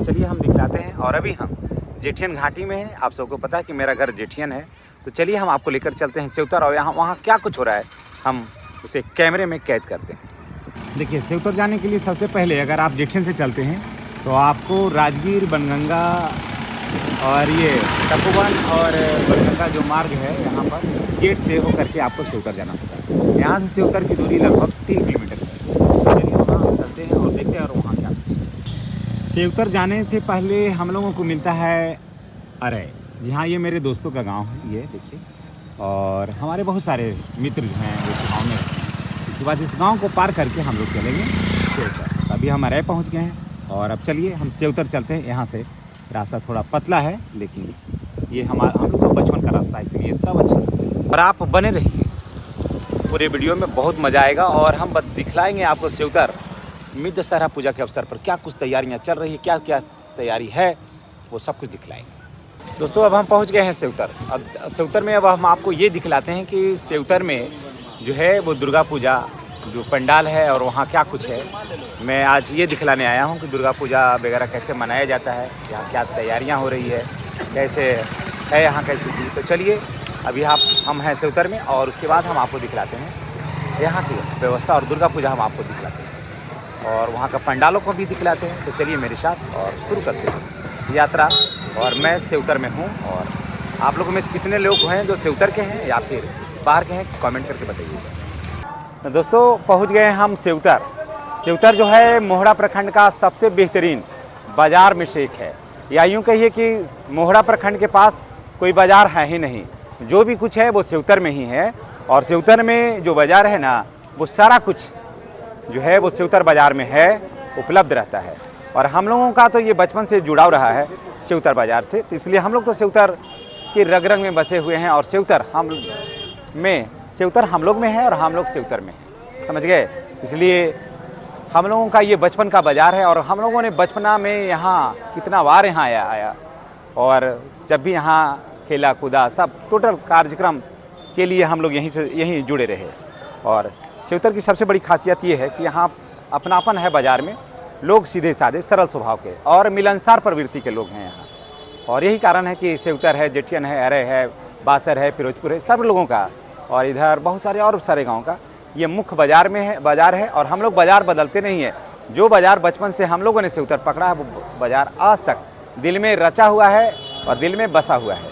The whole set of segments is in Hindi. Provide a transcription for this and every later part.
तो चलिए हम दिखलाते हैं। और अभी हम जेठियन घाटी में हैं। आप सबको पता है कि मेरा घर जेठियन है, तो चलिए हम आपको लेकर चलते हैं सेवतर और यहाँ वहाँ क्या कुछ हो रहा है हम उसे कैमरे में कैद करते हैं। देखिए, सेवतर जाने के लिए सबसे पहले अगर आप जेठियन से चलते हैं तो आपको राजगीर, बनगंगा और ये तपोवन और बनगंगा जो मार्ग है यहाँ पर इस गेट से होकर के आपको सेवतर जाना होता है। यहाँ से सेवतर की दूरी लगभग 3 किलोमीटर है। चलिए वहाँ चलते हैं और देखते हैं और वहाँ क्या। सेवतर जाने से पहले हम लोगों को मिलता है अरय, जी हाँ, ये मेरे दोस्तों का गांव है, ये देखिए। और हमारे बहुत सारे मित्र जो हैं वो गाँव में रहते हैं। इसके बाद इस गांव को पार करके हम लोग चलेंगे सेवतर। अभी हम अरय पहुंच गए हैं और अब चलिए हम सेवतर चलते हैं। यहाँ से रास्ता थोड़ा पतला है, लेकिन ये हम लोग का बचपन का रास्ता है, इसलिए सब अच्छा लगता है। और आप बने रहिए, पूरे वीडियो में बहुत मज़ा आएगा और हम दिखलाएंगे आपको सेवतर में दशहरा पूजा के अवसर पर क्या कुछ तैयारियां चल रही है, क्या क्या तैयारी है, वो सब कुछ दिखलाएंगे। दोस्तों, अब हम पहुंच गए हैं सेवतर। अब सेवतर में अब हम आपको ये दिखलाते हैं कि सेवतर में जो है वो दुर्गा पूजा जो पंडाल है और वहाँ क्या कुछ है। मैं आज ये दिखलाने आया हूँ कि दुर्गा पूजा वगैरह कैसे मनाया जाता है, यहाँ क्या तैयारियाँ हो रही है, कैसे है यहाँ कैसी की। तो चलिए अभी हम हैं सेवतर में और उसके बाद हम आपको दिखलाते हैं यहाँ की व्यवस्था और दुर्गा पूजा हम आपको दिखलाते हैं और वहाँ का पंडालों को भी दिखलाते हैं। तो चलिए मेरे साथ और शुरू करते हैं यात्रा। और मैं सेवतर में हूँ और आप लोगों में से कितने लोग हैं जो सेवतर के हैं या फिर बाहर के हैं, कमेंट करके बताइएगा। दोस्तों, पहुँच गए हम सेवतर। सेवतर जो है मोहड़ा प्रखंड का सबसे बेहतरीन बाज़ार में से एक है, या यूँ कहिए कि मोहड़ा प्रखंड के पास कोई बाज़ार है ही नहीं। जो भी कुछ है वो सेवतर में ही है। और सेवतर में जो बाज़ार है ना, वो सारा कुछ जो है वो सेवतर बाज़ार में है, उपलब्ध रहता है। और हम लोगों का तो ये बचपन से जुड़ाव रहा है सेवतर बाज़ार से, तो इसलिए हम लोग तो सेवतर के रग रग में बसे हुए हैं। और सेवतर हम लोग में है और हम लोग सेवतर में हैं, समझ गए। इसलिए हम लोगों का ये बचपन का बाज़ार है और हम लोगों ने बचपना में यहाँ कितना बार यहाँ आया और जब भी यहाँ खेला कूदा, सब टोटल कार्यक्रम के लिए हम लोग यहीं जुड़े रहे। और सेवतर की सबसे बड़ी खासियत ये है कि यहाँ अपनापन है बाज़ार में। लोग सीधे साधे सरल स्वभाव के और मिलनसार प्रवृत्ति के लोग हैं यहाँ। और यही कारण है कि सेवतर है, जेठियन है, अरय है, बासर है, फिरोजपुर है, सब लोगों का और इधर बहुत सारे और सारे गाँव का ये मुख्य बाज़ार है। और हम लोग बाज़ार बदलते नहीं है। जो बाज़ार बचपन से हम लोगों ने सेवतर पकड़ा है वो बाज़ार आज तक दिल में रचा हुआ है और दिल में बसा हुआ है।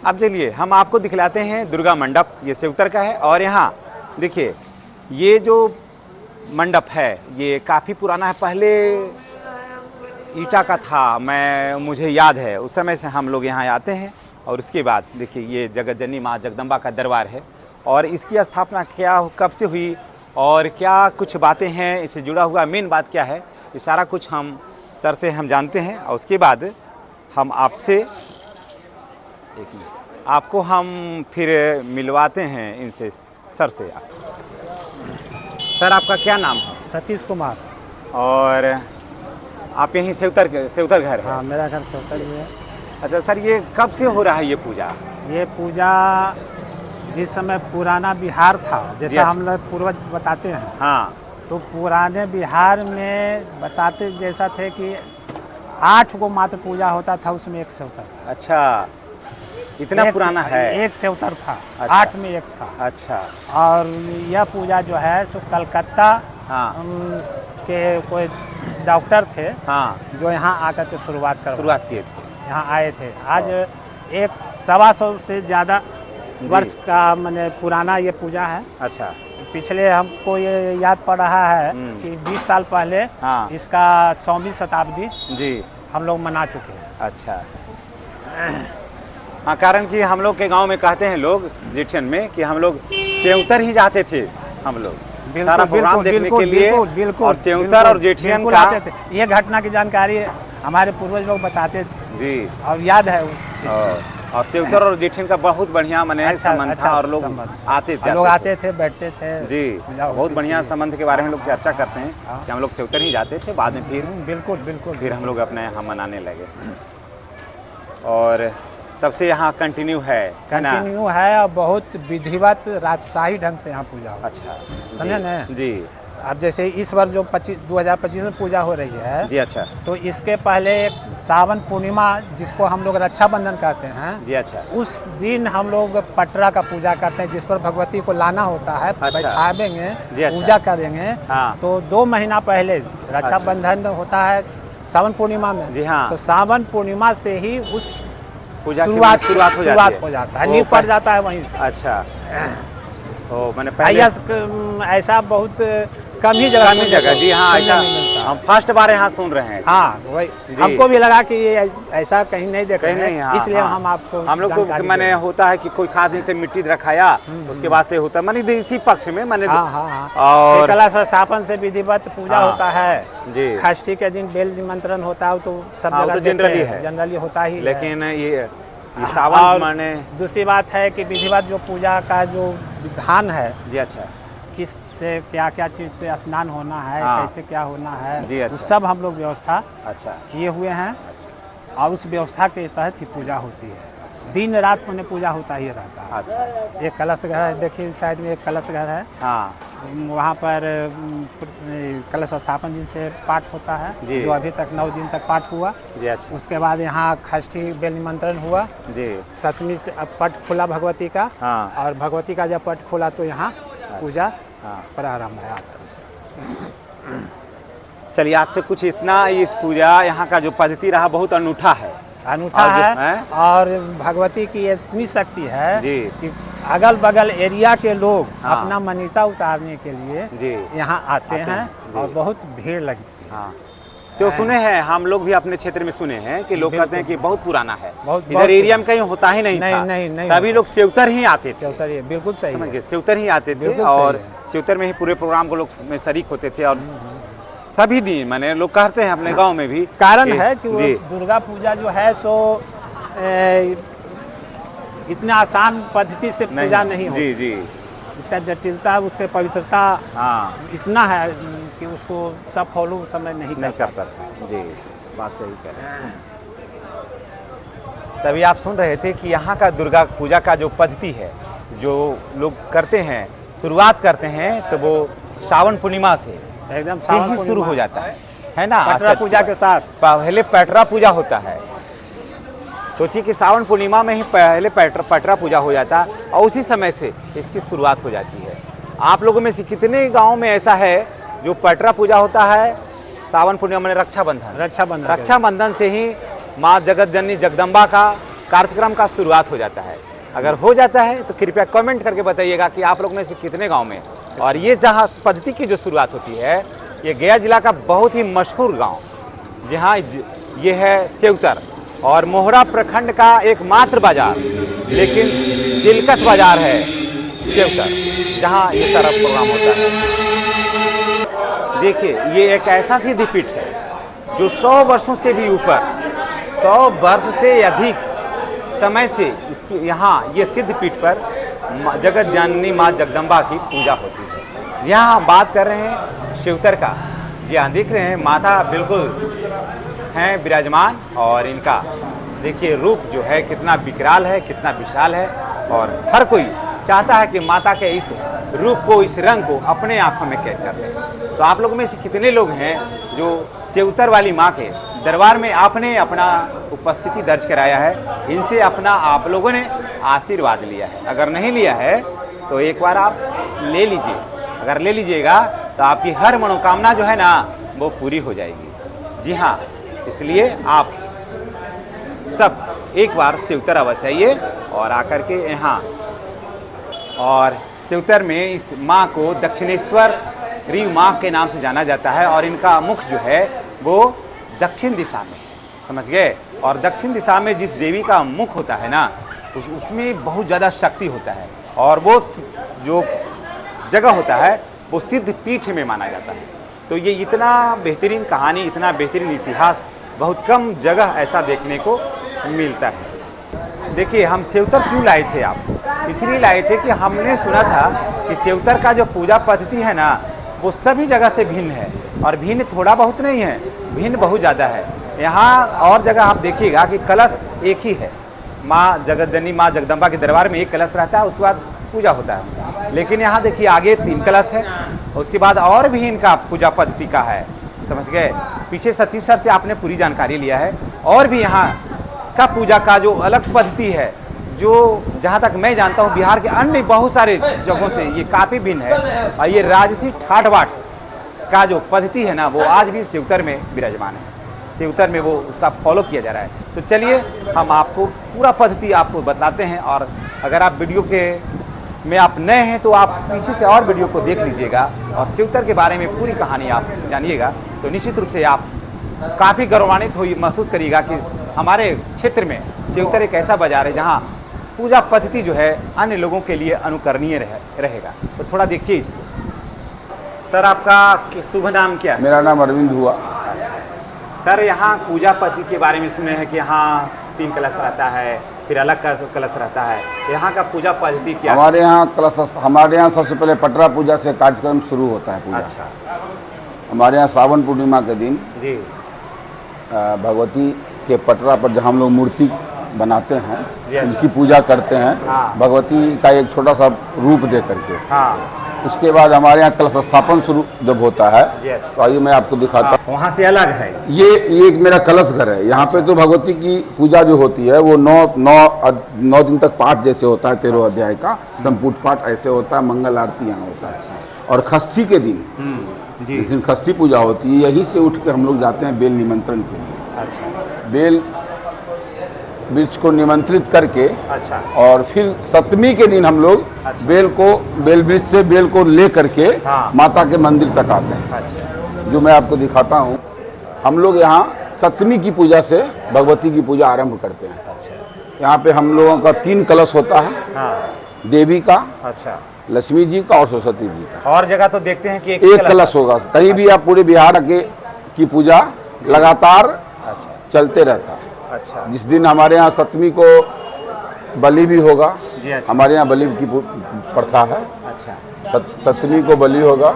अब चलिए हम आपको दिखलाते हैं दुर्गा मंडप, ये सेवतर का है। और यहाँ देखिए, ये जो मंडप है ये काफ़ी पुराना है, पहले ईटा का था, मुझे याद है उस समय से हम लोग यहाँ आते हैं। और उसके बाद देखिए, ये जगत जननी माँ जगदम्बा का दरबार है और इसकी स्थापना कब से हुई और क्या कुछ बातें हैं इससे जुड़ा हुआ, मेन बात क्या है, ये सारा कुछ हम सर से हम जानते हैं। और उसके बाद हम आपको हम फिर मिलवाते हैं इनसे, सर से। सर, आपका क्या नाम है? सतीश कुमार। और आप यहीं सेवतर घर है? हाँ, मेरा घर सेवतर ही है। अच्छा सर, ये कब से हो रहा है ये पूजा? ये पूजा जिस समय पुराना बिहार था, जैसा हम लोग पूर्वज बताते हैं, हाँ, तो पुराने बिहार में बताते जैसा थे कि 8 गो मात्र पूजा होता था, उसमें एक सेवतर था। अच्छा, इतना पुराना है? एक सेवतर था। अच्छा। 8 में एक था। अच्छा। और यह पूजा जो है सो कलकत्ता हाँ, के कोई डॉक्टर थे, हाँ, जो यहाँ आकर के शुरुआत किए थे, यहाँ आए थे। आज 125 से ज़्यादा वर्ष का मैंने पुराना ये पूजा है। अच्छा। पिछले हमको ये याद पड़ रहा है कि 20 साल पहले हाँ, इसका 100वीं शताब्दी जी हम लोग मना चुके हैं। अच्छा। हाँ, कारण कि हम लोग के गांव में कहते हैं लोग जेठियन में कि हम लोग सेवतर ही जाते थे, हम लोग सारा प्रोग्राम देखने के लिए। बिल्कुल, और सेवतर और जेठियन का आते थे। ये घटना की जानकारी हमारे पूर्वज लोग बताते थे जी, और याद है। और सेवतर और जेठियन का बहुत बढ़िया मने संबंध था और लोग आते थे, बैठते थे जी। बहुत बढ़िया संबंध के बारे में लोग चर्चा करते हैं कि हम लोग सेवतर ही जाते थे, बाद में बिल्कुल फिर हम लोग अपने यहाँ मनाने लगे। और तब से यहाँ कंटिन्यू है और बहुत विधिवत राजशाही ढंग से यहाँ पूजा होती है। अच्छा, समझे ना जी। अब जैसे इस वर्ष जो 2025 में पूजा हो रही है, जी अच्छा तो इसके पहले एक सावन पूर्णिमा जिसको हम लोग रक्षाबंधन कहते हैं, जी अच्छा उस दिन हम लोग पटरा का पूजा करते हैं, जिस पर भगवती को लाना होता है, बैठावेंगे, जी अच्छा। पूजा करेंगे। हाँ। तो 2 महीना पहले रक्षाबंधन होता है सावन पूर्णिमा में, जी हाँ। तो सावन पूर्णिमा से ही उस पूजा की शुरुआत हो जाता है, वो नींव पड़ जाता है वहीं से। अच्छा ओ मैंने पहले ऐसा बहुत कम ही जगह जी हाँ सुनने ऐसा में मिलता है। हम फर्स्ट बार यहाँ सुन रहे हैं। हाँ वही जी। हमको भी लगा कि ये ऐसा कहीं नहीं देखा कहीं नहीं, है, हाँ, इसलिए हाँ। हम आपको हम लोग जानकारी तो मैंने दे रहे होता है कि कोई खास दिन से मिट्टी रखाया उसके बाद से होता मैंने इसी पक्ष में मैंने हैं। हाँ हाँ हाँ। और फिर कलश स्थापन से विधिवत पूजा हाँ। होता है जी षष्ठी के दिन बेल निमंत्रण होता है, तो सब हाँ, वो जगह तो देखते जनरली हैं, है। जनरली होता ही है। लेकिन ये और सावन माने दूसरी बात है कि विधिवत जो पूजा का जो विधान है, जी अच्छा किस से क्या क्या चीज़ से स्नान होना है, हाँ। कैसे क्या होना है, जी, अच्छा। वो सब हम लोग व्यवस्था अच्छा किए हुए हैं, और उस व्यवस्था के तहत ही पूजा होती है। दिन रात में पूजा होता ही रहता है। अच्छा एक कलश घर है, देखिए इस साइड में एक कलश घर है, हाँ वहाँ पर कलश स्थापन दिन से पाठ होता है, जी। जो अभी तक 9 दिन तक पाठ हुआ। जी अच्छा उसके बाद यहाँ षष्ठी बेल निमंत्रण हुआ, जी 7वीं से अब पट खुला भगवती का, हाँ और भगवती का जब पट खुला तो यहाँ पूजा हाँ प्रारंभ है आज से। चलिए आपसे कुछ इतना इस पूजा यहाँ का जो पद्धति रहा बहुत अनूठा है। अनूठा और जो है, है? और भगवती की इतनी शक्ति है जी। कि अगल बगल एरिया के लोग हाँ। अपना मान्यता उतारने के लिए जी यहाँ आते हैं, जी। और बहुत भीड़ लगती है। हाँ तो सुने हैं हम लोग भी अपने क्षेत्र में सुने हैं कि लोग कहते हैं कि बहुत पुराना है, बहुत इधर एरिया में कहीं होता ही नहीं था। नहीं सभी लोग सेवतर ही आते थे, सेवतर ये बिल्कुल सही समझ है। गए सेवतर ही आते थे बिल्कुल और सही है। सेवतर में ही पूरे प्रोग्राम को लोग में शरीक होते थे। और सभी दिन मैंने लोग कहते हैं अपने गांव में भी कारण है कि वो जी दुर्गा पूजा जो है सो इतना आसान पद्धति से पूजा नहीं होती। जी जी इसका जटिलता, उसके पवित्रता हाँ इतना है कि उसको सब फॉलो समय नहीं नहीं कर कर सकते। जी बात सही कह रहे हैं। तभी आप सुन रहे थे कि यहाँ का दुर्गा पूजा का जो पद्धति है जो लोग करते हैं, शुरुआत करते हैं तो वो सावन पूर्णिमा से एकदम से ही शुरू हो जाता है ना। पटरा पूजा के साथ पहले पटरा पूजा होता है। सोचिए कि सावन पूर्णिमा में ही पहले पटरा पूजा हो जाता है और उसी समय से इसकी शुरुआत हो जाती है। आप लोगों में से कितने गांव में ऐसा है जो पटरा पूजा होता है सावन पूर्णिमा में रक्षाबंधन से ही माँ जगत जननी जगदम्बा का कार्यक्रम का शुरुआत हो जाता है। अगर हो जाता है तो कृपया कमेंट करके बताइएगा कि आप लोग में से कितने गांव में। और ये जहाँ पद्धति की जो शुरुआत होती है, ये गया जिला का बहुत ही मशहूर गांव जहाँ ये है सेवतर, और मोहरा प्रखंड का एकमात्र बाजार लेकिन दिलकश बाजार है सेवतर, जहाँ ये सारा प्रोग्राम होता है। देखिए ये एक ऐसा सिद्धिपीठ है जो 100 वर्षों से भी ऊपर, 100 वर्ष से अधिक समय से इसकी यहाँ ये सिद्धपीठ पर जगत जननी माँ जगदम्बा की पूजा होती है। जी हाँ, हम बात कर रहे हैं शिवतर का। जी हाँ, देख रहे हैं माता बिल्कुल हैं विराजमान, और इनका देखिए रूप जो है कितना विकराल है, कितना विशाल है, और हर कोई चाहता है कि माता के इस रूप को, इस रंग को अपने आंखों में कैद कर ले। तो आप लोगों में से कितने लोग हैं जो सेवतर वाली माँ के दरबार में आपने अपना उपस्थिति दर्ज कराया है, इनसे अपना आप लोगों ने आशीर्वाद लिया है? अगर नहीं लिया है तो एक बार आप ले लीजिए। अगर ले लीजिएगा तो आपकी हर मनोकामना जो है ना वो पूरी हो जाएगी। जी हाँ, इसलिए आप सब एक बार सेवतर अवश्य आइए और आकर के यहाँ। और सेवतर में इस माँ को दक्षिणेश्वरी माँ के नाम से जाना जाता है, और इनका मुख जो है वो दक्षिण दिशा में, समझ गए। और दक्षिण दिशा में जिस देवी का मुख होता है ना उसमें बहुत ज़्यादा शक्ति होता है, और वो जो जगह होता है वो सिद्ध पीठ में माना जाता है। तो ये इतना बेहतरीन कहानी, इतना बेहतरीन इतिहास बहुत कम जगह ऐसा देखने को मिलता है। देखिए हम सेवतर क्यों लाए थे, आप इसलिए लाए थे कि हमने सुना था कि सेवतर का जो पूजा पद्धति है ना वो सभी जगह से भिन्न है, और भिन्न थोड़ा बहुत नहीं है, भिन्न बहुत ज़्यादा है। यहाँ और जगह आप देखिएगा कि कलश एक ही है, माँ जगत जननी माँ जगदम्बा के दरबार में एक कलश रहता है, उसके बाद पूजा होता है। लेकिन यहाँ देखिए आगे 3 कलश है, उसके बाद और भी इनका पूजा पद्धति का है, समझ गए। पीछे सतीश सर से आपने पूरी जानकारी लिया है। और भी यहाँ का पूजा का जो अलग पद्धति है, जो जहाँ तक मैं जानता हूँ बिहार के अन्य बहुत सारे जगहों से ये काफ़ी भिन्न है। और ये राजसी ठाट बाट का जो पद्धति है ना, वो आज भी सेवतर में विराजमान है। सेवतर में वो उसका फॉलो किया जा रहा है। तो चलिए हम आपको पूरा पद्धति आपको बतलाते हैं। और अगर आप वीडियो के में आप नए हैं तो आप पीछे से और वीडियो को देख लीजिएगा और सेवतर के बारे में पूरी कहानी आप जानिएगा, तो निश्चित रूप से आप काफ़ी गौरवान्वित महसूस करिएगा कि हमारे क्षेत्र में सेवतर एक ऐसा बाजार है जहाँ पूजा पद्धति जो है अन्य लोगों के लिए अनुकरणीय रहेगा। तो थोड़ा देखिए इसको। सर आपका शुभ नाम क्या है? मेरा नाम अरविंद हुआ। सर यहाँ पूजा पद्धति के बारे में सुने हैं कि यहाँ 3 कलश रहता है, फिर अलग कलश रहता है। यहाँ का पूजा पद्धति क्या है? हमारे यहाँ सबसे पहले पटरा पूजा से कार्यक्रम शुरू होता है। पूजा अच्छा। हमारे यहाँ सावन पूर्णिमा के दिन जी भगवती के पटरा पर जहाँ हम लोग मूर्ति बनाते हैं, अच्छा। उनकी पूजा करते हैं। हाँ। भगवती का एक छोटा सा रूप दे करके। हाँ। उसके बाद हमारे यहाँ कलश स्थापन शुरू जब होता है, अच्छा। तो आइए मैं आपको दिखाता हूँ। वहाँ से अलग है ये एक मेरा कलश घर है। यहाँ पे तो भगवती की पूजा जो होती है वो 9 दिन तक पाठ जैसे होता है, 13 अध्याय का संपुट पाठ ऐसे होता है। मंगल आरती यहाँ होता है। और षष्ठी के दिन जिस दिन षष्ठी पूजा होती है, यहीं से उठ के हम लोग जाते हैं बेल निमंत्रण के लिए। अच्छा। बेल वृक्ष को निमंत्रित करके, अच्छा। और फिर सप्तमी के दिन हम लोग अच्छा। बेल वृक्ष से बेल को ले करके हाँ। माता के मंदिर तक आते हैं। अच्छा। जो मैं आपको दिखाता हूँ, हम लोग यहाँ सप्तमी की पूजा से भगवती की पूजा आरंभ करते हैं। अच्छा। यहाँ पे हम लोगों का 3 कलश होता है। हाँ। देवी का, अच्छा, लक्ष्मी जी का और सरस्वती जी का। और जगह तो देखते हैं कि एक कलश होगा। कहीं भी आप पूरे बिहार की पूजा लगातार अच्छा। चलते रहता है। अच्छा। जिस दिन हमारे यहाँ सप्तमी को बलि भी होगा। जी। अच्छा। हमारे यहाँ बलि की प्रथा है। अच्छा। सप्तमी को बलि होगा,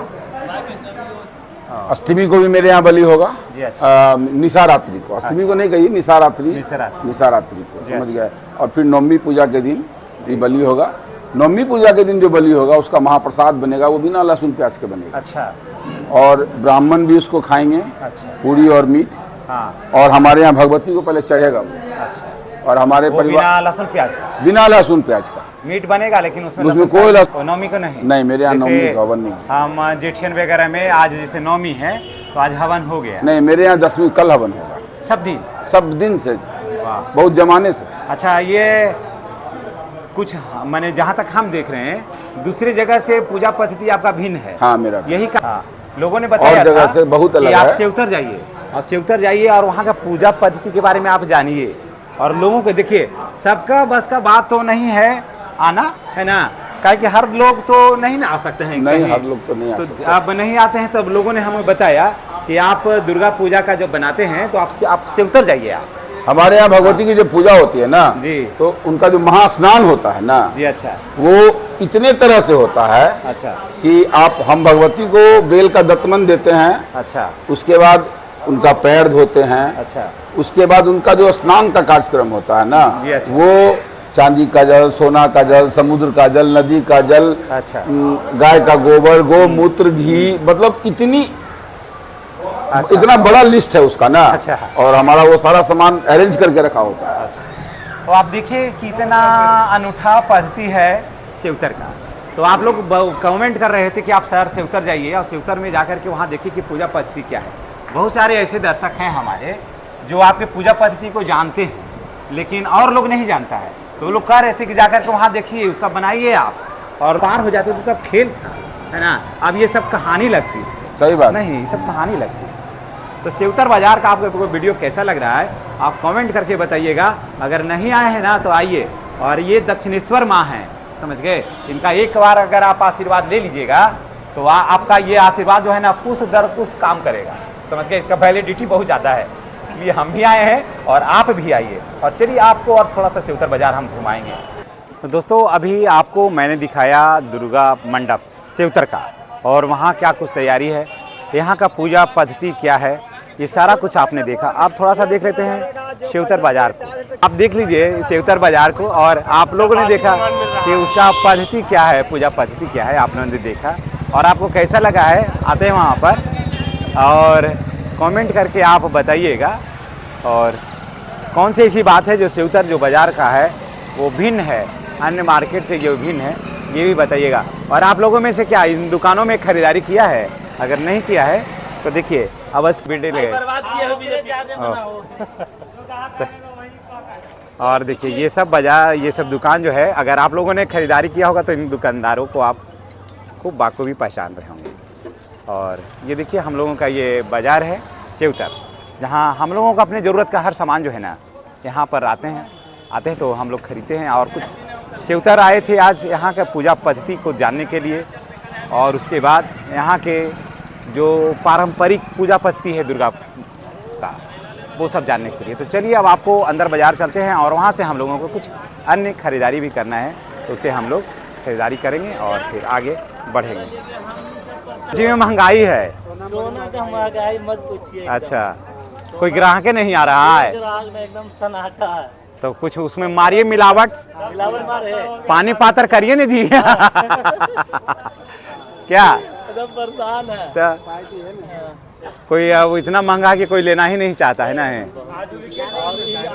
अष्टमी को भी मेरे यहाँ बलि होगा। जी। अच्छा। निशारात्रि को, अष्टमी को नहीं कही, निशारात्रि निशारात्रि को, समझ गए। और फिर नवमी पूजा के दिन भी बलि होगा। नवमी पूजा के दिन जो बलि होगा उसका महाप्रसाद बनेगा, वो बिना लहसुन प्याज के बनेगा। अच्छा। और ब्राह्मण भी उसको खाएंगे। अच्छा। पूरी और मीट। हाँ। और हमारे यहाँ भगवती को पहले चढ़ेगा वो। अच्छा। और हमारे परिवार बिना लहसुन प्याज का, बिना लहसुन प्याज का मीट बनेगा, लेकिन उसमें कोई नौमी को नहीं। नहीं, मेरे यहाँ नौमी का हवन नहीं। हम जेठियन वगैरह में आज जैसे नौमी है तो आज हवन हो गया। नहीं, मेरे यहाँ 10वीं कल हवन होगा। सब दिन से, बहुत जमाने से। अच्छा। ये कुछ मैंने जहाँ तक हम देख रहे हैं दूसरी जगह से पूजा पद्धति आपका भिन्न है। हाँ, मेरा यही कहा लोगों ने बताया और जगह से बहुत अलग कि आप है। सेवतर जाइए और सेवतर जाइए और वहाँ का पूजा पद्धति के बारे में आप जानिए और लोगों को देखिए। सबका बस का बात तो नहीं है आना, है ना, काहे कि हर लोग तो नहीं ना आ सकते हैं। नहीं, हर लोग तो नहीं आ सकते। आप नहीं आते हैं, तब लोगों ने हमें बताया कि आप दुर्गा पूजा का जो बनाते हैं तो आप सेवतर जाइए। आप हमारे यहाँ भगवती की जो पूजा होती है ना जी, तो उनका जो महास्नान होता है ना जी। अच्छा। वो इतने तरह से होता है। अच्छा। कि हम भगवती को बेल का दत्तमन देते हैं। अच्छा। उसके बाद उनका पैर धोते हैं। अच्छा। उसके बाद उनका जो स्नान का कार्यक्रम होता है ना, जी। अच्छा। वो चांदी का जल, सोना का जल, समुद्र का जल, नदी का जल, अच्छा। गाय का गोबर, गोमूत्र, घी, मतलब अच्छा। इतना बड़ा लिस्ट है उसका ना। अच्छा। और हमारा वो सारा सामान अरेंज करके रखा होता है। तो आप देखिए कितना अनूठा पद्धति है सेवतर का। तो आप लोग कमेंट कर रहे थे कि आप सर सेवतर जाइए और सेवतर में जाकर के वहाँ देखिए कि पूजा पद्धति क्या है। बहुत सारे ऐसे दर्शक हैं हमारे जो आपके पूजा पद्धति को जानते हैं, लेकिन और लोग नहीं जानता है। तो वो लोग कह रहे थे कि जाकर के वहाँ देखिए, उसका बनाइए आप, और पार हो जाते तो तब खेल था, है ना। अब ये सब कहानी लगती है। सही बात नहीं, ये सब कहानी लगती है। तो सेवतर बाजार का आपको वीडियो कैसा लग रहा है आप कमेंट करके बताइएगा। अगर नहीं आए हैं ना तो आइए। और ये दक्षिणेश्वर माँ हैं, समझ गए। इनका एक बार अगर आप आशीर्वाद ले लीजिएगा तो आपका ये आशीर्वाद जो है ना पुष्ट दर पुष्ट काम करेगा, समझ गए। इसका वैलिडिटी बहुत ज़्यादा है, इसलिए हम भी आए हैं और आप भी आइए। और चलिए आपको और थोड़ा सा सेवतर बाजार हम घुमाएंगे। तो दोस्तों अभी आपको मैंने दिखाया दुर्गा मंडप सेवतर का, और वहाँ क्या कुछ तैयारी है, यहाँ का पूजा पद्धति क्या है, ये सारा कुछ आपने देखा। आप थोड़ा सा देख लेते हैं सेवतर बाजार को। आप देख लीजिए सेवतर बाजार को, और आप लोगों ने देखा कि उसका पद्धति क्या है, पूजा पद्धति क्या है, आप लोगों ने देखा और आपको कैसा लगा है। आते हैं वहाँ पर और कमेंट करके आप बताइएगा, और कौन सी ऐसी बात है जो सेवतर जो बाज़ार का है वो भिन्न है अन्य मार्केट से, जो भिन्न है ये भी बताइएगा। और आप लोगों में से क्या इन दुकानों में खरीदारी किया है? अगर नहीं किया है तो देखिए अवश्य वीडियो ले। और देखिए ये सब बाजार, ये सब दुकान जो है, अगर आप लोगों ने खरीदारी किया होगा तो इन दुकानदारों को आप खूब बाखूबी पहचान रहे होंगे। और ये देखिए हम लोगों का ये बाज़ार है सेवतर, जहाँ हम लोगों को अपने ज़रूरत का हर सामान जो है ना यहाँ पर आते हैं तो हम लोग खरीदते हैं। और कुछ सेवतर आए थे आज यहाँ का पूजा पद्धति को जानने के लिए, और उसके बाद यहाँ के जो पारंपरिक पूजा पद्धति है दुर्गा का, वो सब जानने के लिए। तो चलिए अब आपको अंदर बाज़ार चलते हैं और वहाँ से हम लोगों को कुछ अन्य खरीदारी भी करना है, तो उसे हम लोग खरीदारी करेंगे और फिर आगे बढ़ेंगे। जी में महंगाई है, सोना का महंगाई मत पूछिए। अच्छा, कोई ग्राहक नहीं आ रहा है? ग्राहक में एकदम सन्नाटा है। तो कुछ उसमें मारिए मिलावट, मिलावट मारे पानी पातर करिए ना जी। क्या एकदम परेशान है। तो कोई अब इतना महंगा कि कोई लेना ही नहीं चाहता है ना है। आ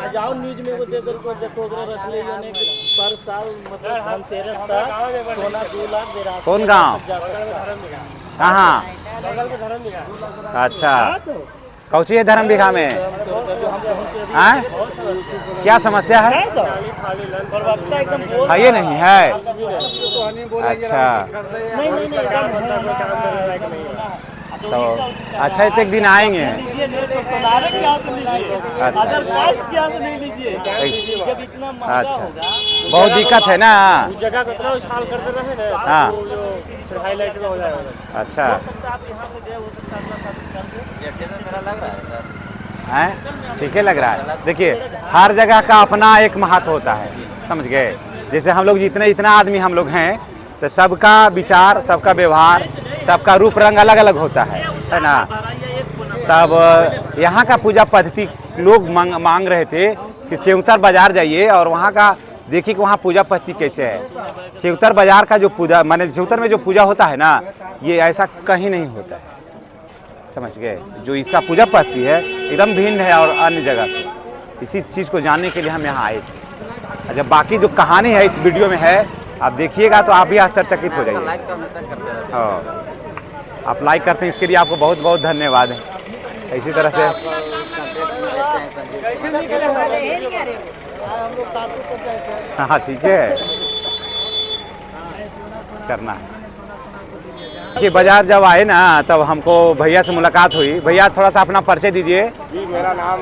जाओ न्यूज में वो देखो रख ले पर साल मतलब धनतेरस तक सोना 2 लाख दे रहा। कौन गाँव? कहाँ? अच्छा, कौची है धर्म बिघा में? हाँ? क्या समस्या है? हाँ, ये नहीं है। अच्छा तो अच्छा, एक दिन आएंगे। अच्छा, बहुत दिक्कत है ना। जगह को इतना उछाल करते रहे ना, हाँ, फिर हाईलाइट में हो जाएगा। अच्छा है, ठीक है लग रहा है। देखिए हर जगह का अपना एक महत्व होता है, समझ गए। जैसे हम लोग जितना आदमी हम लोग हैं, तो सबका विचार, सबका व्यवहार, सबका रूप रंग अलग अलग होता है ना। तब यहाँ का पूजा पद्धति लोग मांग रहे थे कि सेवतर बाजार जाइए और वहाँ का देखिए कि वहाँ पूजा पद्धति कैसे है। सेवतर बाजार का जो पूजा, माने सेवतर में जो पूजा होता है ना, ये ऐसा कहीं नहीं होता है, समझ गए। जो इसका पूजा पद्धति है एकदम भिन्न है और अन्य जगह से। इसी चीज़ को जानने के लिए हम यहाँ आए थे। जब बाकी जो कहानी है इस वीडियो में है, आप देखिएगा तो आप भी आश्चर्यचकित हो जाइए। हाँ, आप लाइक करते हैं, इसके लिए आपको बहुत बहुत धन्यवाद है। इसी तरह से हाँ ठीक है, करना है कि बाजार जब आए ना तब हमको भैया से मुलाकात हुई। भैया थोड़ा सा अपना परिचय दीजिए। जी, मेरा नाम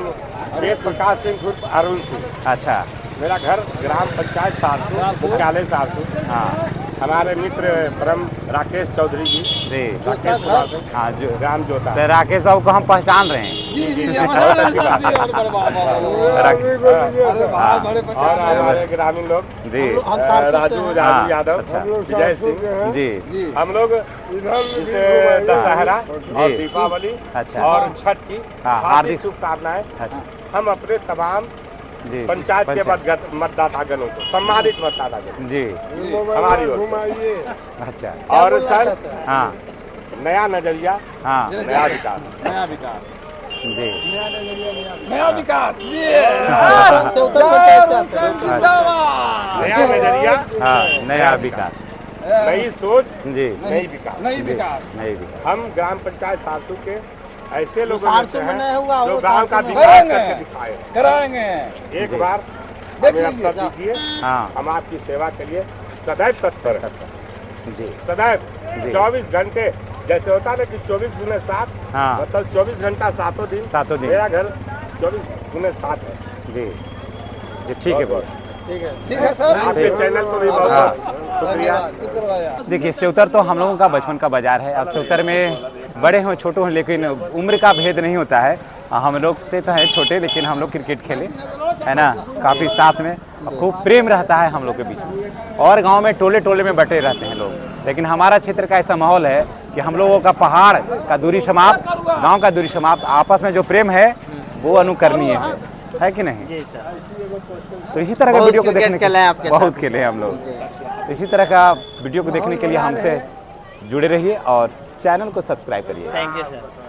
वेद प्रकाश सिंह उर्फ अरुण सिंह। अच्छा, मेरा घर ग्राम पंचायत सारसू, मुख्यालय सारसू। हाँ, हमारे मित्र परम राकेश चौधरी जी, जी, राकेश कुमार सिंह, हाँ जो ग्राम जोता। तो राकेश बाबू को हम पहचान रहे हैं। और हमारे ग्रामीण लोग जी, राजू यादव, अच्छा, विजय सिंह जी, हम लोग इस दशहरा और दीपावली अच्छा, और छठ की हाँ, हार्दिक शुभकामनाएं अच्छा, हम अपने तमाम जी, पंचायत के मतदातागणों को, सम्मानित मतदातागण जी, हमारी ओर से। अच्छा, और सर हाँ, नया नजरिया, हाँ, नया विकास। जी, नया विकास जी, नया नजरिया, हाँ, नया विकास, नई सोच, जी, नई विकास। नई विकास। हम ग्राम पंचायत सारसू के ऐसे लोग सारसू में नहीं हुआ, जो वो गांव का सारसू में विकास करेंगे। करके दिखाए। कराएंगे एक जी। बार देख हमें लीजिए। अवसर दीजिए, हाँ, हम आपकी सेवा के लिए सदैव तत्पर हैं। जी, सदैव जी। 24 घंटे, जैसे होता है ना कि 24 गुने 7, हाँ, मतलब 24 घंटा सातों दिन। मेरा घर 24 गुने 7 है। जी, जी, ठीक है बहुत। ठीक है सर, आपके चैनल को भी बहुत हाँ। बहुत शुक्रिया। देखिए सेवतर तो हम लोगों का बचपन का बाजार है। अब सेवतर में बड़े हों छोटे हों, लेकिन उम्र का भेद नहीं होता है। हम लोग से तो है छोटे, लेकिन हम लोग क्रिकेट खेले है ना, काफ़ी साथ में, खूब प्रेम रहता है हम लोग के बीच में। और गांव में टोले टोले में बटे रहते हैं लोग, लेकिन हमारा क्षेत्र का ऐसा माहौल है कि हम लोगों का पहाड़ का दूरी समाप्त, गांव का दूरी समाप्त, आपस में जो प्रेम है वो अनुकरणीय है। है कि नहीं? जी सर। तो इसी तरह का बहुत वीडियो को क्रिकेट देखने खेले हैं आपके बहुत साथ। खेले हैं हम लोग। तो इसी तरह का वीडियो को देखने के लिए हमसे जुड़े रहिए और चैनल को सब्सक्राइब करिए। Thank you sir.